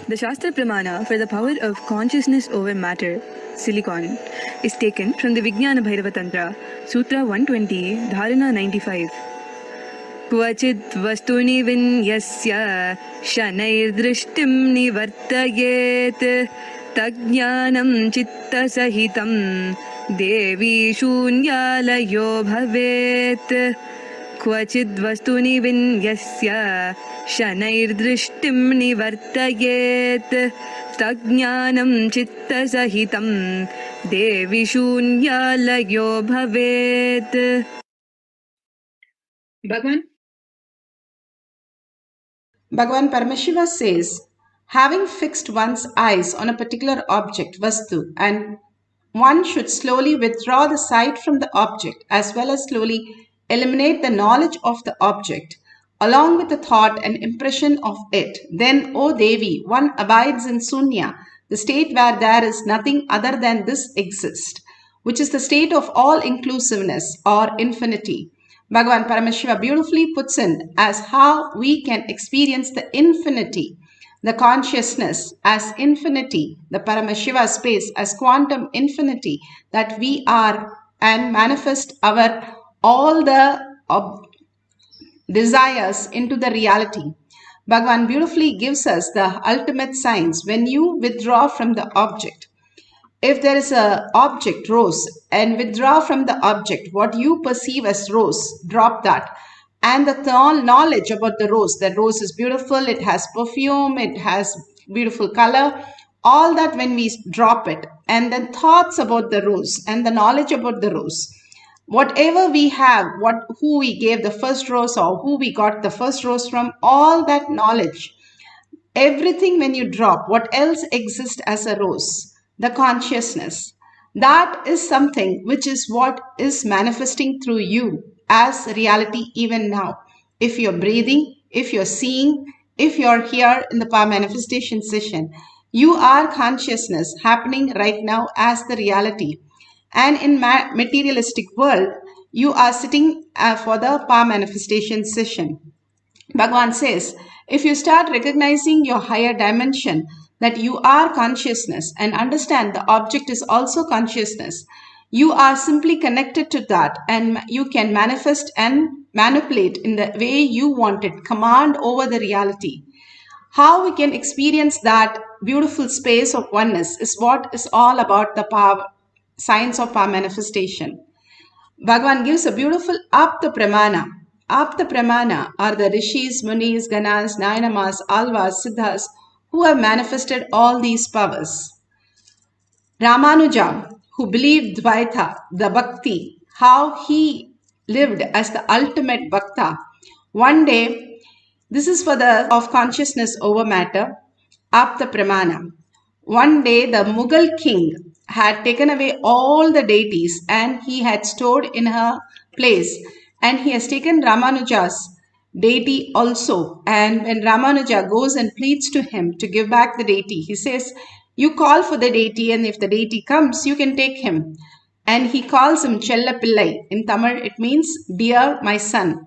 The Shastra Pramana for the power of consciousness over matter, silicon, is taken from the Vijnana Bhairava Tantra, Sutra 120, Dharana 95. Kvachit vastuni vinyasya shanair-drishtim nivartayet tajnanam chitta sahitam devi shunyalayo bhavet. Kvachid vastuni vinyasya shanair-drishtim nivartayet tajnanam chitta sahitam devi shunyalayo bhavet. Bhagavan Paramashiva says, having fixed one's eyes on a particular object, Vastu, and one should slowly withdraw the sight from the object as well as slowly eliminate the knowledge of the object along with the thought and impression of it. Then, O Devi, one abides in Sunya, the state where there is nothing other than this exist, which is the state of all inclusiveness or infinity. Bhagavan Paramashiva beautifully puts in as how we can experience the infinity, the consciousness as infinity, the Paramashiva space as quantum infinity, that we are and manifest our all the desires into the reality. Bhagavan beautifully gives us the ultimate signs when you withdraw from the object. If there is a object, rose, and withdraw from the object, what you perceive as rose, drop that. And the knowledge about the rose is beautiful, it has perfume, it has beautiful color, all that when we drop it. And then thoughts about the rose and the knowledge about the rose. Whatever we have, who we gave the first rose or who we got the first rose from, all that knowledge, everything when you drop, what else exists as a rose? The consciousness. That is something which is what is manifesting through you as reality even now. If you're breathing, if you're seeing, if you're here in the power manifestation session, you are consciousness happening right now as the reality. And in materialistic world, you are sitting for the power manifestation session. Bhagavan says, if you start recognizing your higher dimension, that you are consciousness and understand the object is also consciousness, you are simply connected to that and you can manifest and manipulate in the way you want it, command over the reality. How we can experience that beautiful space of oneness is what is all about the power, science of power manifestation. Bhagavan gives a beautiful Apta Pramana. Apta Pramana are the Rishis, Munis, Ganas, Nayanamas, Alvas, Siddhas who have manifested all these powers. Ramanuja, who believed Dvaita, the Bhakti, how he lived as the ultimate Bhakta. One day, this is for the of consciousness over matter, Apta Pramana. One day, the Mughal king had taken away all the deities and he had stored in her place, and he has taken Ramanuja's deity also. And when Ramanuja goes and pleads to him to give back the deity, he says, you call for the deity, and if the deity comes, you can take him. And he calls him Chella Pillai. In Tamil, it means, dear my son.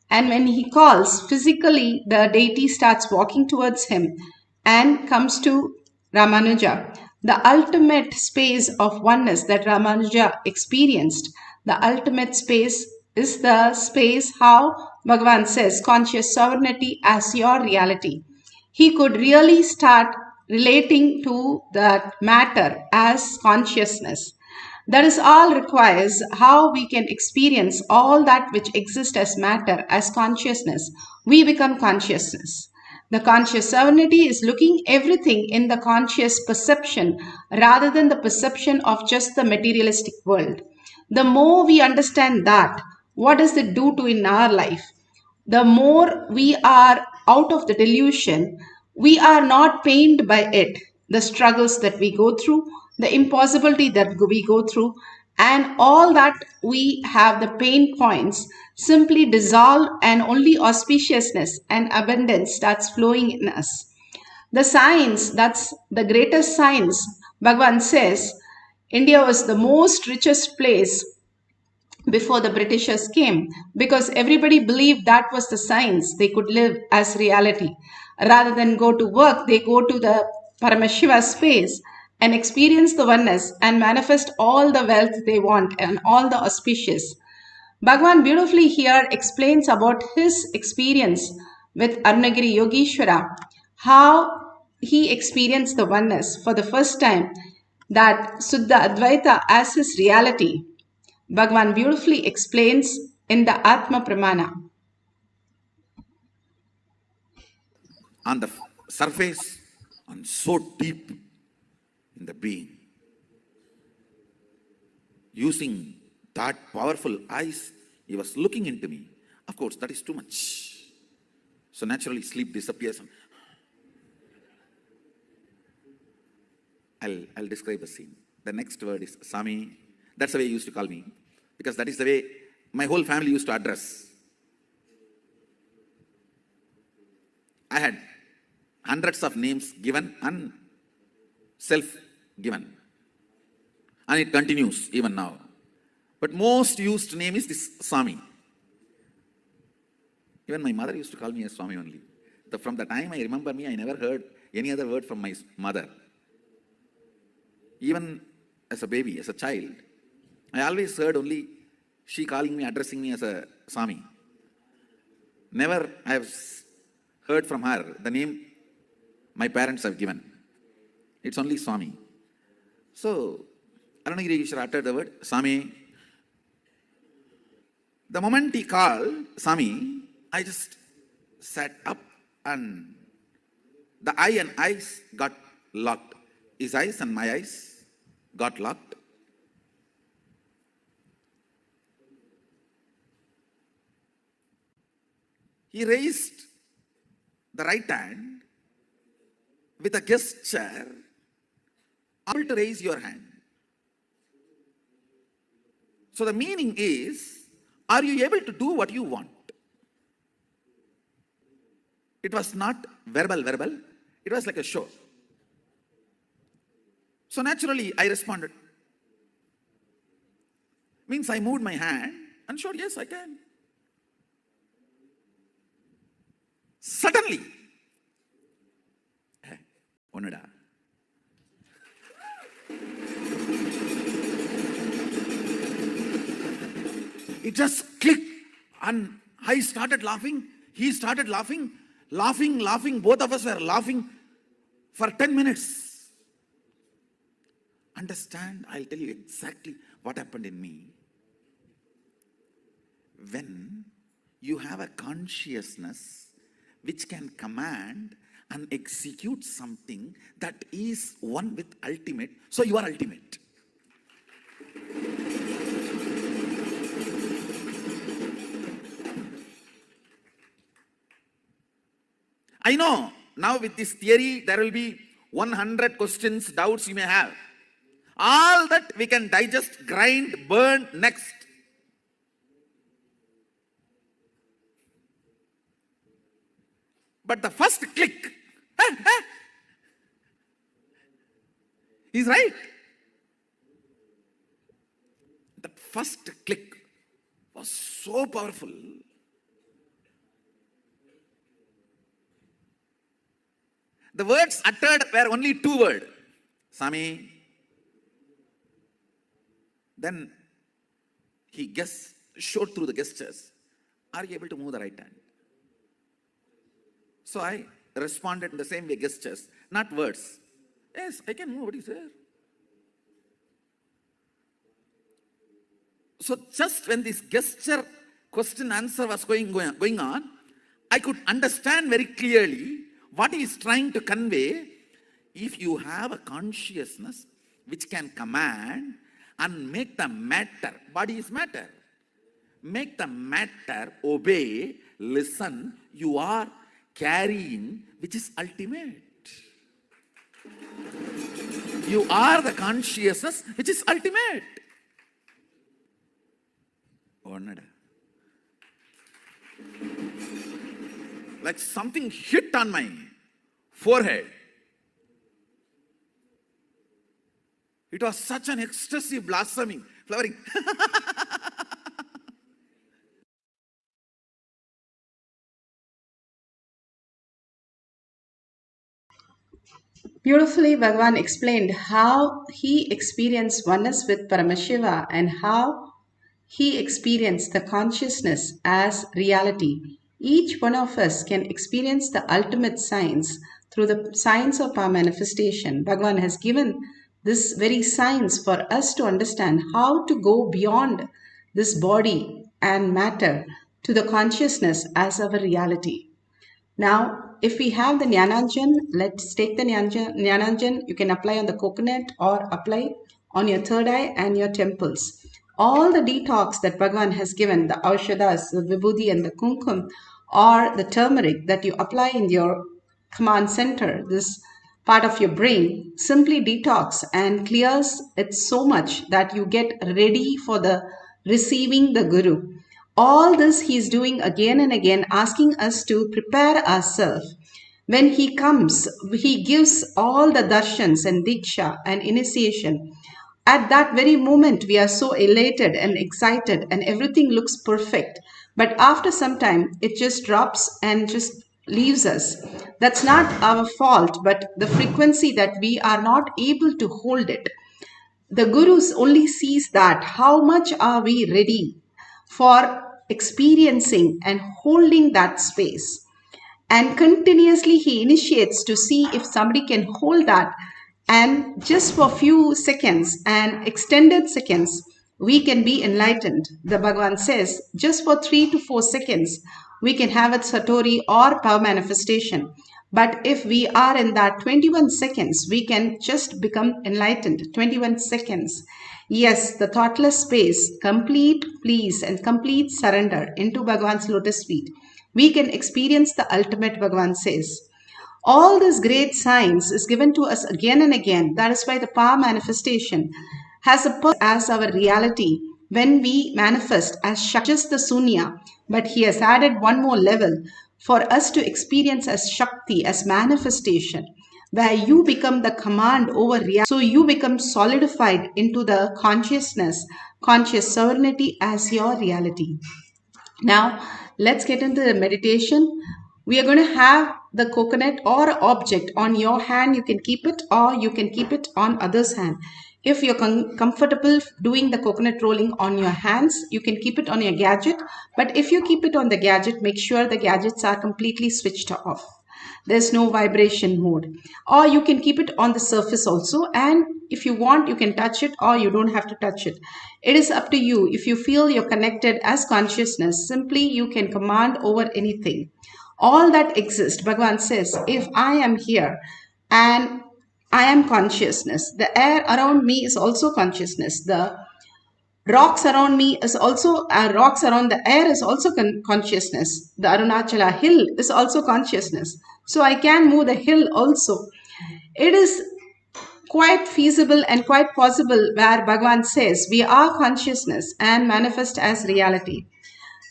And when he calls, physically the deity starts walking towards him and comes to Ramanuja. The ultimate space of oneness that Ramanuja experienced, the ultimate space is the space how Bhagavan says conscious sovereignty as your reality. He could really start relating to that matter as consciousness. That is all requires how we can experience all that which exists as matter, as consciousness. We become consciousness. The conscious sovereignty is looking everything in the conscious perception rather than the perception of just the materialistic world. The more we understand that, what does it do to in our life? The more we are out of the delusion, we are not pained by it, the struggles that we go through, the impossibility that we go through, and all that we have the pain points simply dissolve, and only auspiciousness and abundance starts flowing in us. The science, that's the greatest science. Bhagavan says India was the most richest place before the Britishers came, because everybody believed that was the science they could live as reality. Rather than go to work, they go to the Paramashiva space and experience the oneness and manifest all the wealth they want and all the auspicious. Bhagwan beautifully here explains about his experience with Arunagiri Yogeshwara, how he experienced the oneness for the first time, that Suddha Advaita as his reality. Bhagwan beautifully explains in the Atma Pramana. On the surface and so deep in the being, using that powerful eyes, he was looking into me. Of course, that is too much. So naturally, sleep disappears. I'll describe the scene. The next word is Sami. That's the way he used to call me, because that is the way my whole family used to address. I had hundreds of names given and self-given. And it continues even now. But most used name is this Swami. Even my mother used to call me as Swami only. From the time I remember me, I never heard any other word from my mother. Even as a baby, as a child, I always heard only she calling me, addressing me as a Swami. Never I have heard from her the name my parents have given. It's only Swami. So, Arunagiri Yogeshwara uttered the word Swami. The moment he called Swami, I just sat up and the eye and eyes got locked. His eyes and my eyes got locked. He raised the right hand with a gesture, able to raise your hand. So the meaning is, are you able to do what you want? It was not verbal. It was like a show. So naturally, I responded. Means I moved my hand and showed, yes, I can. Suddenly, Onada. It just clicked and I started laughing. He started laughing. Laughing. Both of us were laughing for 10 minutes. Understand? I'll tell you exactly what happened in me. When you have a consciousness which can command and execute something that is one with ultimate, so you are ultimate. I know now with this theory there will be 100 questions, doubts you may have. All that we can digest, grind, burn next. But the first click, he's right. The first click was so powerful. The words uttered were only two words. Swami. Then he showed through the gestures. Are you able to move the right hand? So I responded in the same way, gestures, not words. Yes, I can move. What is there? So just when this gesture, question, answer was going on, I could understand very clearly what he is trying to convey. If you have a consciousness which can command and make the matter, body is matter, make the matter obey, listen, you are carrying, which is ultimate. You are the consciousness which is ultimate. Like something hit on my forehead. It was such an ecstasy blossoming, flowering. Beautifully, Bhagavan explained how he experienced oneness with Paramashiva and how he experienced the consciousness as reality. Each one of us can experience the ultimate science through the science of our manifestation. Bhagavan has given this very science for us to understand how to go beyond this body and matter to the consciousness as our reality. Now, if we have the Jnananjan, let's take the Jnananjan. You can apply on the coconut or apply on your third eye and your temples. All the detox that Bhagavan has given, the Aushadas, the Vibhuti and the Kumkum, or the turmeric that you apply in your command center, this part of your brain, simply detox and clears it so much that you get ready for the receiving the Guru. All this he is doing again and again, asking us to prepare ourselves. When he comes, he gives all the darshans and diksha and initiation. At that very moment, we are so elated and excited, and everything looks perfect. But after some time, it just drops and just leaves us. That's not our fault, but the frequency that we are not able to hold it. The Gurus only sees that how much are we ready for experiencing and holding that space. And continuously he initiates to see if somebody can hold that, and just for few seconds and extended seconds we can be enlightened. The Bhagavan says just for 3 to 4 seconds we can have a satori or power manifestation. But if we are in that 21 seconds, we can just become enlightened. 21 seconds. Yes, the thoughtless space, complete peace and complete surrender into Bhagavan's lotus feet. We can experience the ultimate, Bhagavan says. All this great science is given to us again and again. That is why the power manifestation has a purpose as our reality. When we manifest as just the Sunya, but he has added one more level for us to experience as Shakti, as manifestation, where you become the command over reality. So you become solidified into the consciousness, conscious sovereignty as your reality. Now, let's get into the meditation. We are going to have the coconut or object on your hand. You can keep it, or you can keep it on other's hand. If you're comfortable doing the coconut rolling on your hands, you can keep it on your gadget. But if you keep it on the gadget, make sure the gadgets are completely switched off. There's no vibration mode. Or you can keep it on the surface also, and if you want you can touch it, or you don't have to touch it. It is up to you. If you feel you're connected as consciousness, simply you can command over anything. All that exists, Bhagavan says, if I am here and I am consciousness, the air around me is also consciousness, the rocks around me is also rocks around the air is also consciousness. The Arunachala hill is also consciousness. So I can move the hill also. It is quite feasible and quite possible where Bhagavan says we are consciousness and manifest as reality.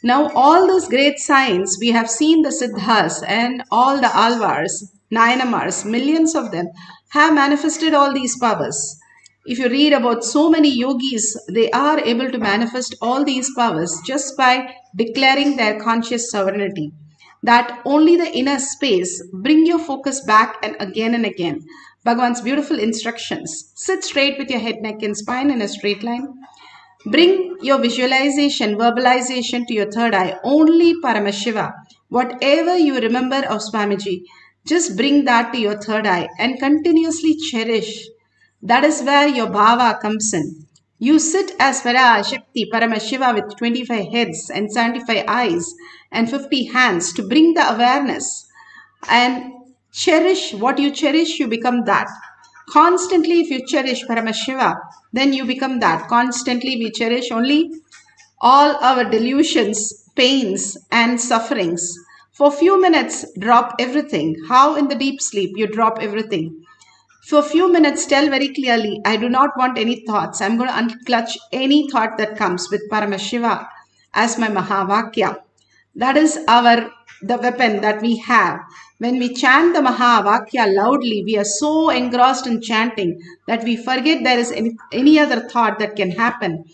Now all those great signs, we have seen the Siddhas and all the Alvars, Nayanamars, millions of them have manifested all these powers. If you read about so many yogis, they are able to manifest all these powers just by declaring their conscious sovereignty. That only the inner space, bring your focus back and again. Bhagavan's beautiful instructions. Sit straight with your head, neck and spine in a straight line. Bring your visualization, verbalization to your third eye. Only Paramashiva. Whatever you remember of Swamiji, just bring that to your third eye and continuously cherish. That is where your bhava comes in. You sit as Parashakti, Paramashiva with 25 heads and 75 eyes and 50 hands to bring the awareness. And cherish what you cherish, you become that. Constantly, if you cherish Paramashiva, then you become that. Constantly, we cherish only all our delusions, pains, and sufferings. For a few minutes, drop everything. How in the deep sleep you drop everything. For a few minutes, tell very clearly, I do not want any thoughts. I'm going to unclutch any thought that comes with Paramashiva as my Mahavakya. That is the weapon that we have. When we chant the Mahavakya loudly, we are so engrossed in chanting that we forget there is any other thought that can happen.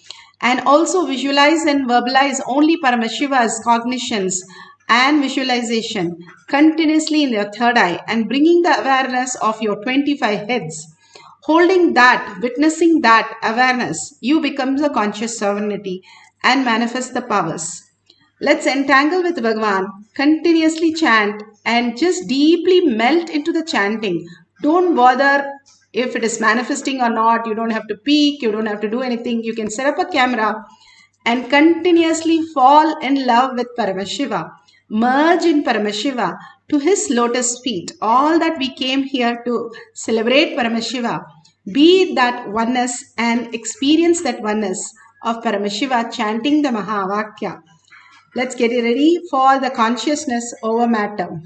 And also visualize and verbalize only Paramashiva's cognitions and visualization continuously in your third eye and bringing the awareness of your 25 heads. Holding that, witnessing that awareness, you become the conscious sovereignty and manifest the powers. Let's entangle with Bhagavan, continuously chant and just deeply melt into the chanting. Don't bother if it is manifesting or not. You don't have to peek, you don't have to do anything. You can set up a camera and continuously fall in love with Paramashiva. Merge in Paramashiva to his lotus feet. All that we came here to celebrate Paramashiva. Be that oneness and experience that oneness of Paramashiva chanting the Mahavakya. Let's get ready for the consciousness over matter.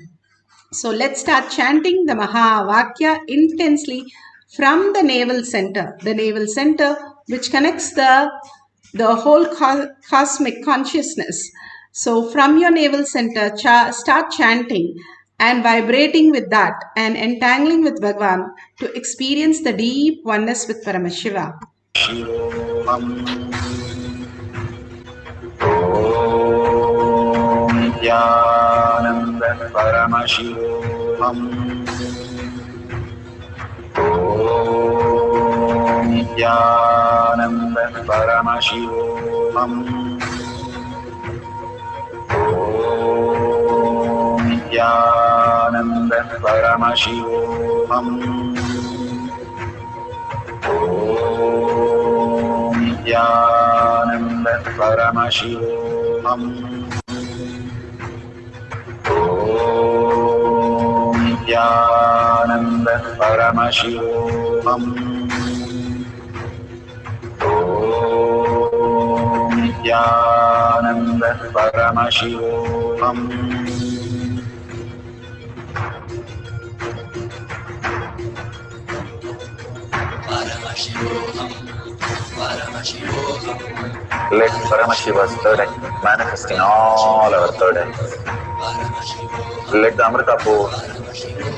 So let's start chanting the Mahavakya intensely from the navel center. The navel center which connects the whole cosmic consciousness. So from your navel center, start chanting and vibrating with that and entangling with Bhagavan to experience the deep oneness with Paramashiva. Nithyananda Paramashivoham. Om Nithyananda Paramashivoham. Om Nithyananda Paramashivoham. Om Nithyananda Paramashivoham. Om Nithyananda Paramashivoham. Om Nithyananda Paramashivoham. Paramashivoham. Paramashivoham. Let Paramashiva's third eye manifest in all our third eyes. Let the Amrita pour,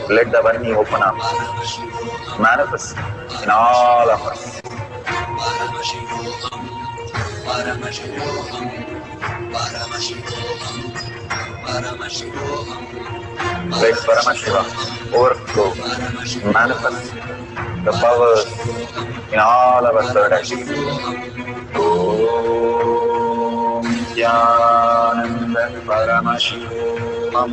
let the Varni open up, manifest in all of us. Paramashivoham, Paramashivoham, Paramashivoham, Paramashivoham. Let Paramashiva overflow, manifest the powers in all our third eyes. Om Nithyananda Paramashivoham.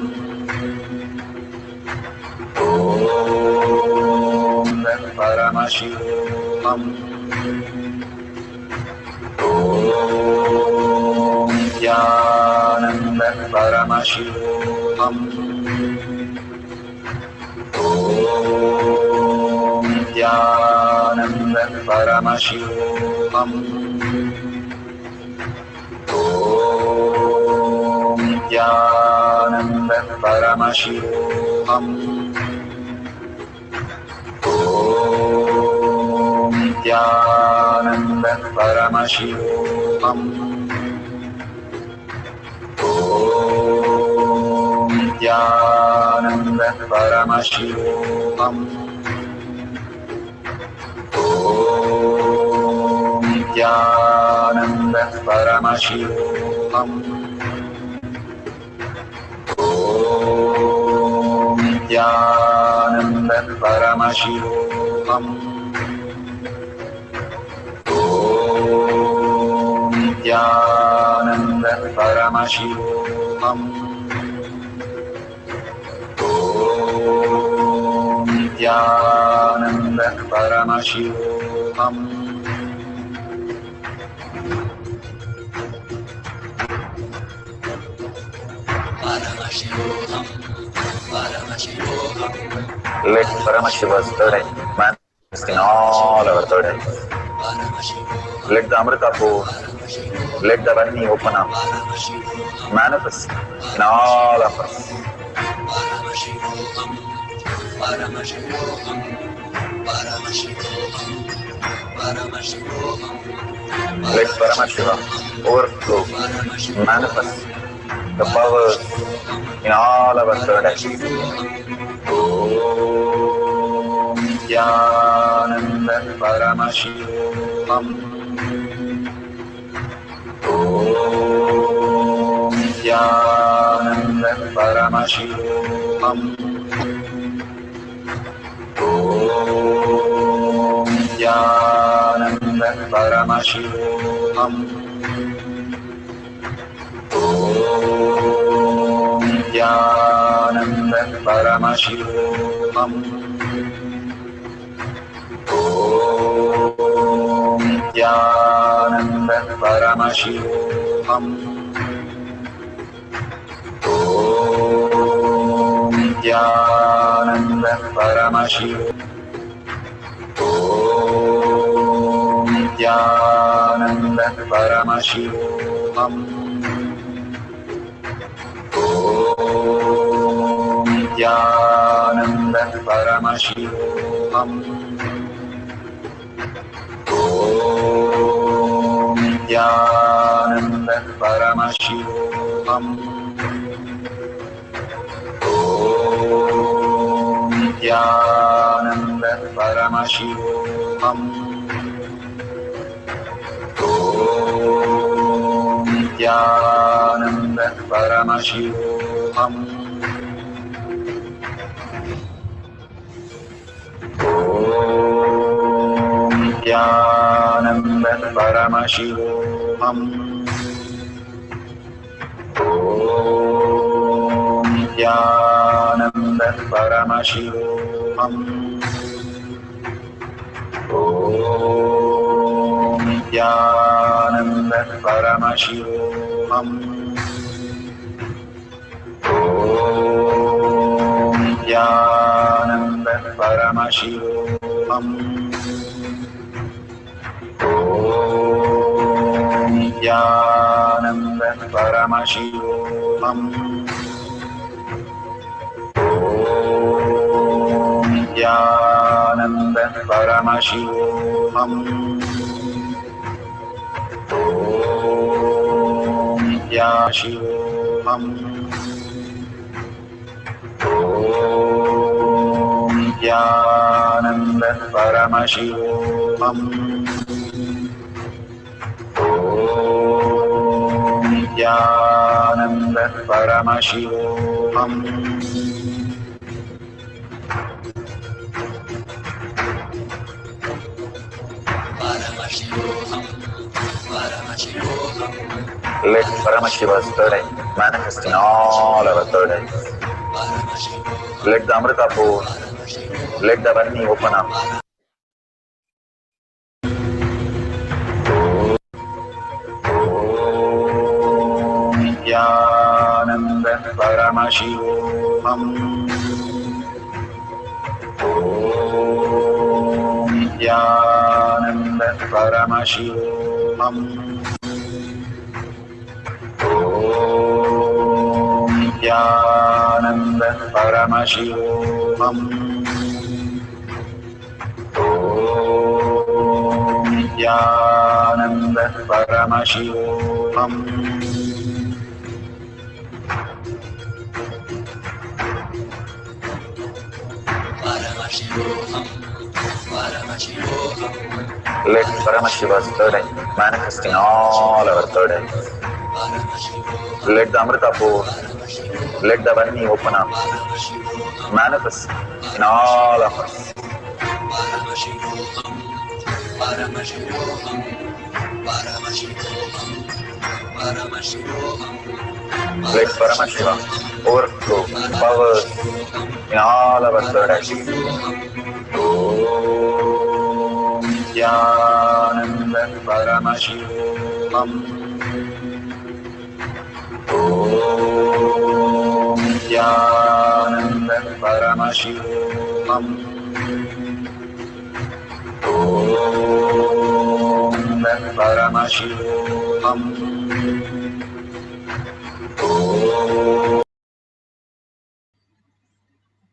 Om Paramashivoham. Om Nithyananda Paramashivoham. Om Nithyananda Paramashivoham. Om Nithyananda Paramashivoham. Om Nithyananda Paramashivoham. Om Nithyananda Paramashivoham. Om Nithyananda Paramashivoham. Om Nithyananda Paramashivoham. Om Nithyananda Paramashivoham. Om Nithyananda Paramashivoham. Paramashivoham, Paramashivoham. Let Paramashiva's third eye manifest in all our third eyes. Let the Amrita pour, let the Varni open up, manifest in all of us. Paramashivoham, Paramashivoham, Paramashivoham, Paramashivoham. Let Paramashiva overflow, manifest the powers in all our third eyes. Om Nithyananda Paramashivoham. Om Nithyananda Paramashivoham. Om Nithyananda Paramashivam. Om Nithyananda Paramashivam. Om Nithyananda Paramashivam. Om Nithyananda Paramashivam. Om Nithyananda Paramashivoham. Om Nithyananda Paramashivoham. Om Nithyananda Paramashivoham. Om Nithyananda Paramashivoham. Om Nithyananda Paramashivoham. Om Nithyananda Paramashivoham. Om Nithyananda Paramashivoham. Om Nithyananda Paramashivoham. Om Nithyananda Paramashivoham. Om Nithyananda Paramashivoham. Om Nithyananda Paramashivoham. Om Nithyananda Om Nithyananda Paramashivoham. Om Nithyananda Paramashivoham. Let Paramashiva's third eye manifest in all our third eyes. Let the Amrita pour, let the Varni open up. Om Nithyananda Paramashivoham. Om Nithyananda Paramashivoham. Om Nithyananda Paramashivoham. Om Nithyananda Paramashivoham. Let Paramashiva's third eye manifest in all our third eyes. Let the Amrita pour, let the Varni open up, manifest in all of us. Let Paramashiva overflow powers in all our third eyes. Om Nithyananda Paramashivam. Om Nithyananda Paramashivam. Om Nithyananda Paramashivam.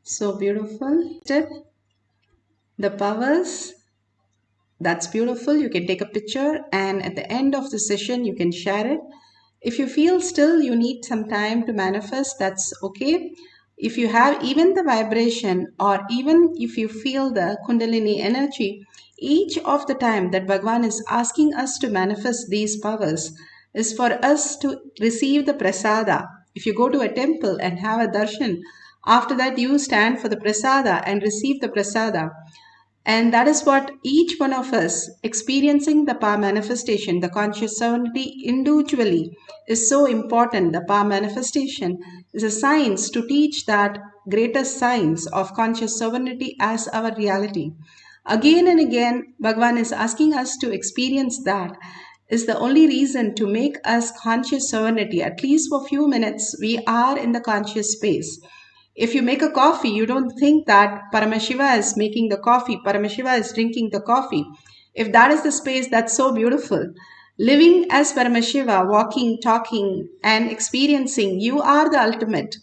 So beautiful. The powers. That's beautiful. You can take a picture and at the end of the session you can share it. If you feel still you need some time to manifest, that's okay. If you have even the vibration or even if you feel the Kundalini energy, each of the time that Bhagavan is asking us to manifest these powers is for us to receive the prasada If you go to a temple and have a darshan, after that you stand for the prasada and receive the prasada. And that is what each one of us experiencing the power manifestation, the conscious sovereignty individually is so important. The power manifestation is a science to teach that greatest science of conscious sovereignty as our reality. Again and again, Bhagavan is asking us to experience that is the only reason to make us conscious sovereignty. At least for a few minutes, we are in the conscious space. If you make a coffee, you don't think that Paramashiva is making the coffee, Paramashiva is drinking the coffee. If that is the space, that's so beautiful. Living as Paramashiva, walking, talking, and experiencing, you are the ultimate.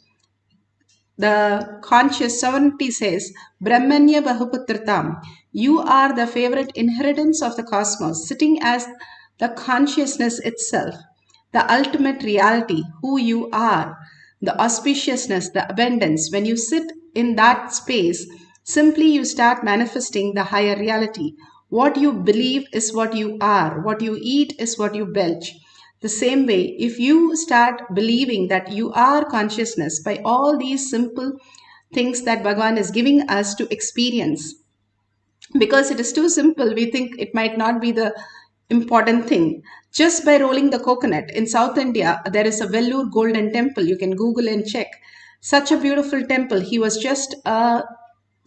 The conscious sovereignty says, Brahmanya Bahuputratam. You are the favorite inheritance of the cosmos, sitting as the consciousness itself, the ultimate reality, who you are, the auspiciousness, the abundance. When you sit in that space, simply you start manifesting the higher reality. What you believe is what you are, what you eat is what you belch. The same way, if you start believing that you are consciousness by all these simple things that Bhagavan is giving us to experience, because it is too simple, we think it might not be the important thing. Just by rolling the coconut in South India, there is a Vellore Golden Temple. You can Google and check. Such a beautiful temple. He was just a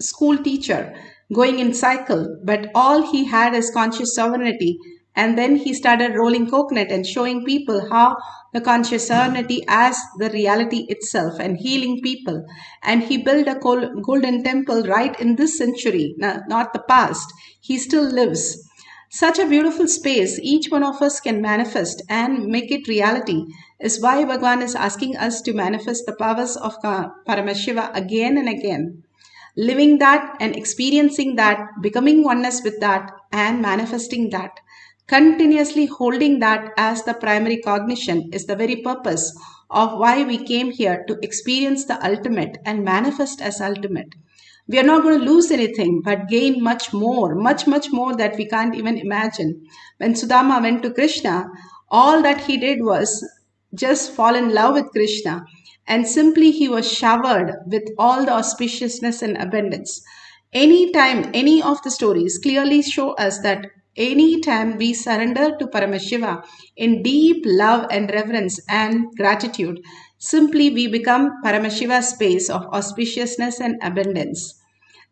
school teacher going in cycle, but all he had is conscious sovereignty. And then he started rolling coconut and showing people how the conscious sovereignty as the reality itself and healing people. And he built a golden temple right in this century, not the past. He still lives. Such a beautiful space each one of us can manifest and make it reality is why Bhagavan is asking us to manifest the powers of Paramashiva again and again. Living that and experiencing that, becoming oneness with that and manifesting that. Continuously holding that as the primary cognition is the very purpose of why we came here to experience the ultimate and manifest as ultimate. We are not going to lose anything but gain much more, much more that we can't even imagine. When Sudama went to Krishna, all that he did was just fall in love with Krishna, and simply he was showered with all the auspiciousness and abundance. Anytime, any of the stories clearly show us that anytime we surrender to Paramashiva in deep love and reverence and gratitude, simply we become Paramashiva's space of auspiciousness and abundance.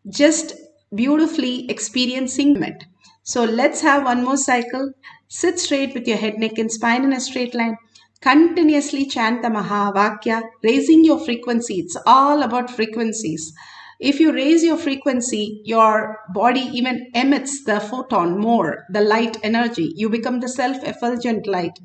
Just beautifully experiencing it. So let's have one more cycle. Sit straight with your head, neck, and spine in a straight line. Continuously chant the Mahavakya, raising your frequency. It's all about frequencies. If you raise your frequency, your body even emits the photon more, the light energy. You become the self-effulgent light.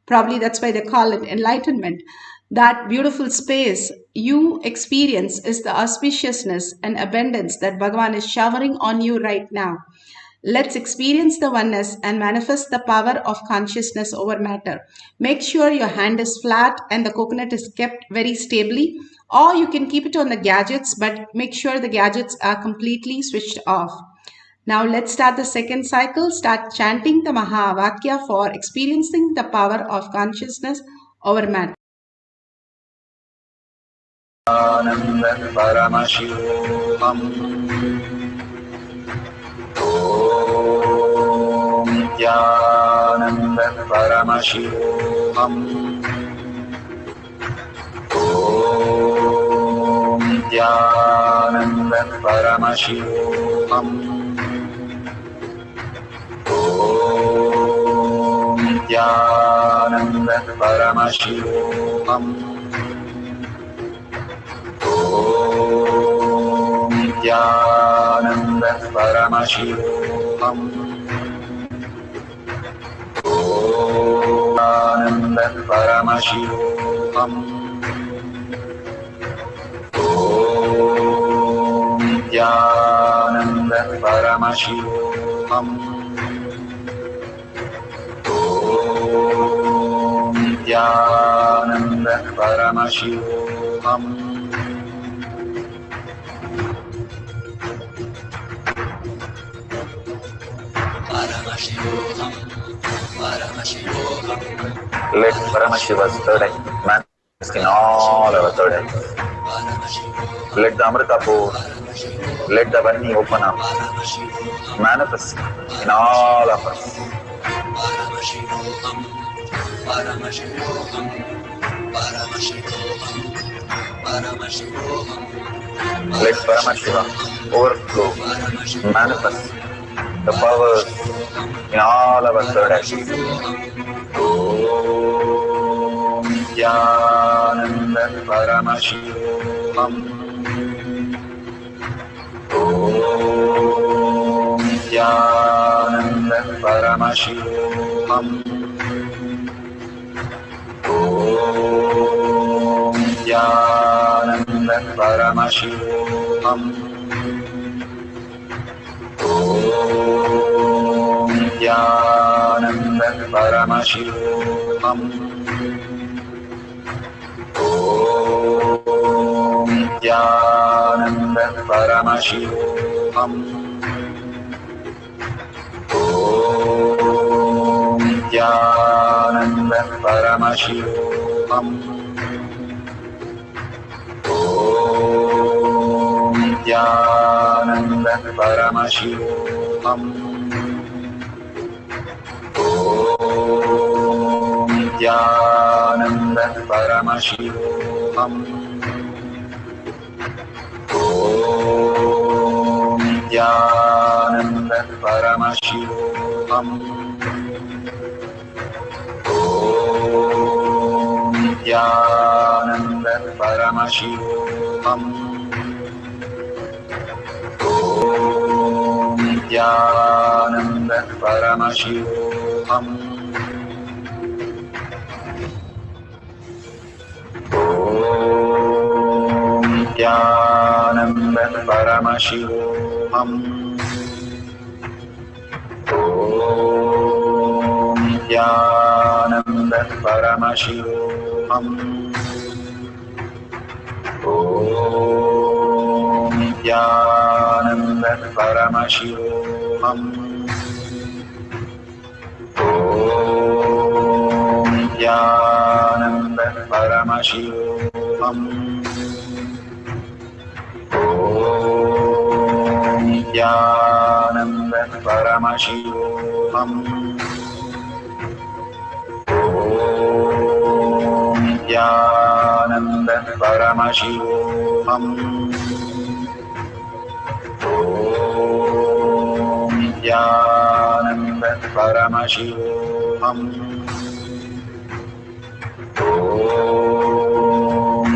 Probably that's why they call it enlightenment. That beautiful space you experience is the auspiciousness and abundance that Bhagavan is showering on you right now. Let's experience the oneness and manifest the power of consciousness over matter. Make sure your hand is flat and the coconut is kept very stably, or you can keep it on the gadgets, but make sure the gadgets are completely switched off. Now let's start the second cycle. Start chanting the Mahavakya for experiencing the power of consciousness over matter. Enlightenment Paramashivoham. Om Nithyananda Paramashivoham. Om Nithyananda Paramashivoham. Om Nithyananda Paramashivoham. Om Nithyananda Paramashivoham. Om Nithyananda Paramashivoham. Om Nithyananda Paramashivoham. Om Nithyananda Paramashivoham. Let Paramashiva's third eye manifest in all our third eyes. Let the Amrita pour, let the Vani open up, manifest in all of us. Paramashivoham, Paramashivoham, Paramashivoham, Paramashivoham. Let Paramashiva overflow, manifest the powers in all our third eyes. Om Nithyananda Paramashivam. Om Nithyananda Paramashivam. Om Nithyananda Paramashivam. Om Nithyananda Paramashivam. Om Nithyananda Paramashivam. Om Nithyananda Paramashivam. Om Nithyananda Paramashivam. Om Nithyananda Paramashivam. Om Nithyananda Paramashivam. Om Nithyananda Paramashivam. Om Nithyananda Paramashivam. Om Nithyananda Paramashivoham. Om Nithyananda Paramashivoham. Om Nithyananda Paramashivoham. Om Nithyananda Paramashivoham. Om Nithyananda Paramashivoham. Om Nithyananda Paramashivoham. Om Nithyananda Paramashivoham. Om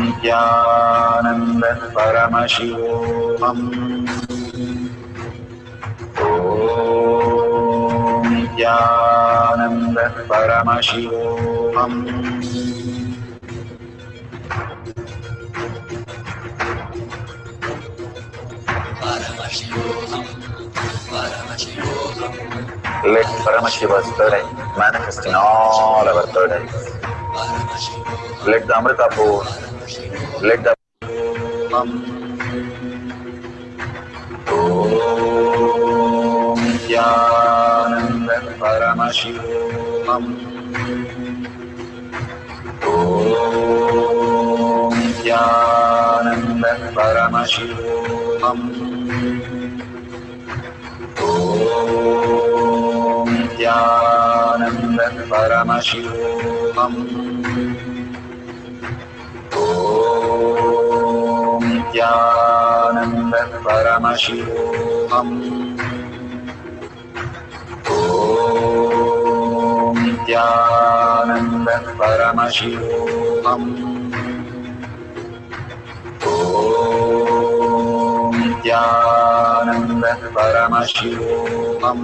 Nithyananda Paramashivoham. Om Nithyananda Paramashivoham. Paramashivoham, Paramashivoham. Let Paramashiva's third eye manifest in all our third eyes. Let the Amrita pour, let the Om Nithyananda Paramashivam. Om Nithyananda Paramashivam. Om Nithyananda Paramashivam. Om Nithyananda Paramashivoham. Om Nithyananda Paramashivoham. Om Nithyananda Paramashivoham.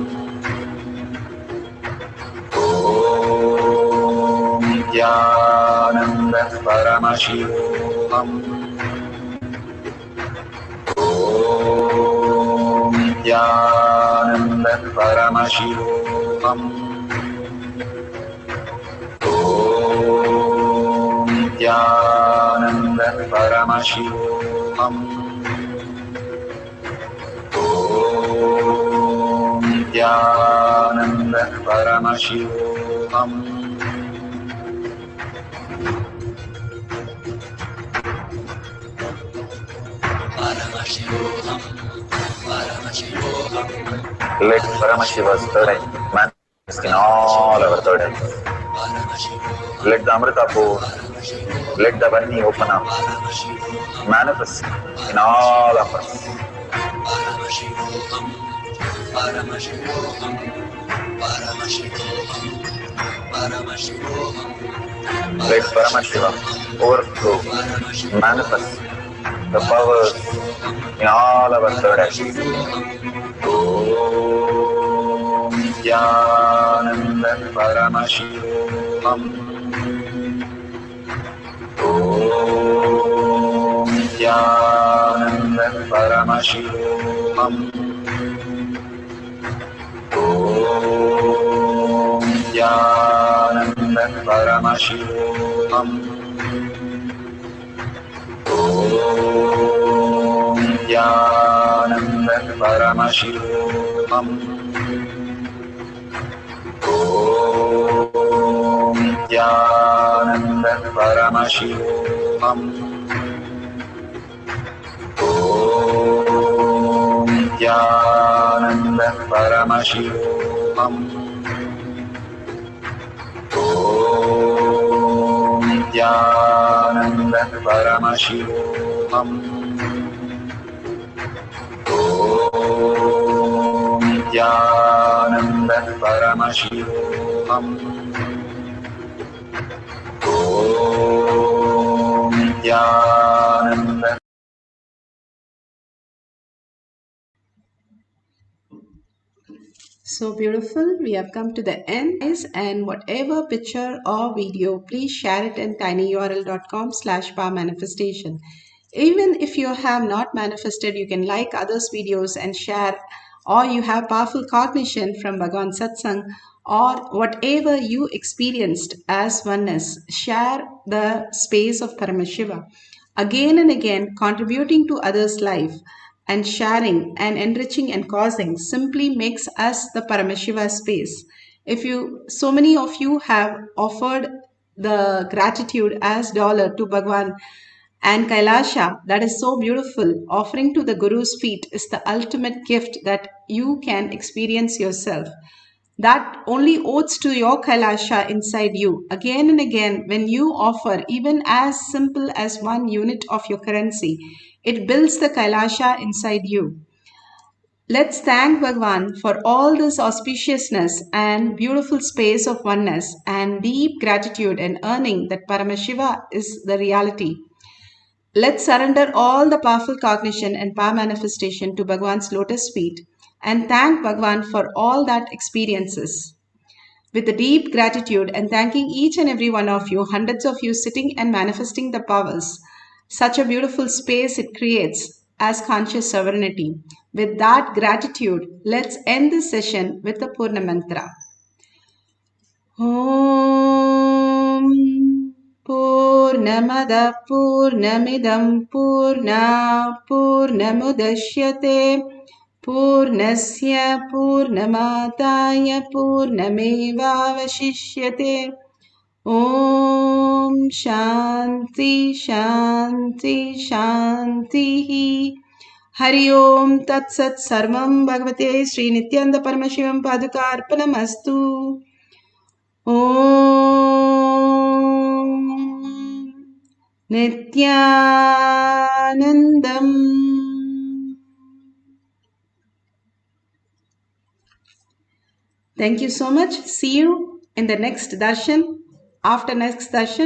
Om Nithyananda Paramashivoham. Om Nithyananda Paramashivoham. Om Nithyananda Paramashivoham. Om Nithyananda Paramashivoham. Paramashivoham, Paramashivoham, Let Paramashiva's third eye manifest in all our third eyes. Let the Amrita pour, let the Vani open up, manifest in all of us. Paramashivoham, Paramashivoham, Paramashivoham, Paramashivoham, Let Paramashiva overflow, manifest the powers in all our third eyes. Om Nithyananda Paramashivoham. Om Nithyananda Paramashivoham. Om Nithyananda Paramashivoham. Om Nithyananda Paramashivoham. Om Nithyananda Paramashivoham. Om Nithyananda Paramashivoham. Om Nithyananda Paramashivoham. Om Nithyananda Paramashivoham. Om Nithyananda. So beautiful. We have come to the end, guys, and whatever picture or video, please share it in tinyurl.com/powermanifestation. Even if you have not manifested, you can like others' videos and share, or you have powerful cognition from Bhagavan Satsang, or whatever you experienced as oneness, share the space of Paramashiva. Again and again, contributing to others' life and sharing and enriching and causing simply makes us the Paramashiva space. So many of you have offered the gratitude as dollar to Bhagwan and Kailasha, that is so beautiful. Offering to the Guru's feet is the ultimate gift that you can experience yourself. That only odes to your Kailasha inside you. Again and again, when you offer even as simple as 1 unit of your currency, it builds the Kailasha inside you. Let's thank Bhagwan for all this auspiciousness and beautiful space of oneness and deep gratitude and earning that Paramashiva is the reality. Let's surrender all the powerful cognition and power manifestation to Bhagwan's lotus feet and thank Bhagwan for all that experiences. With a deep gratitude and thanking each and every one of you, hundreds of you sitting and manifesting the powers, such a beautiful space it creates as conscious sovereignty. With that gratitude, let's end this session with the Purna Mantra. Om Purnamada Purnamidam Purna Purnamudashyate Purnasya Purnamadaya Purnamevavashishyate. Om Shanti Shanti Shanti. Hari Om Tat Sat Sarvam Bhagavate Sri Nithyananda Paramashivam Paduka Arpanamastu. Om Nithyanandam. Thank you so much. See you in the next darshan. After next darshan,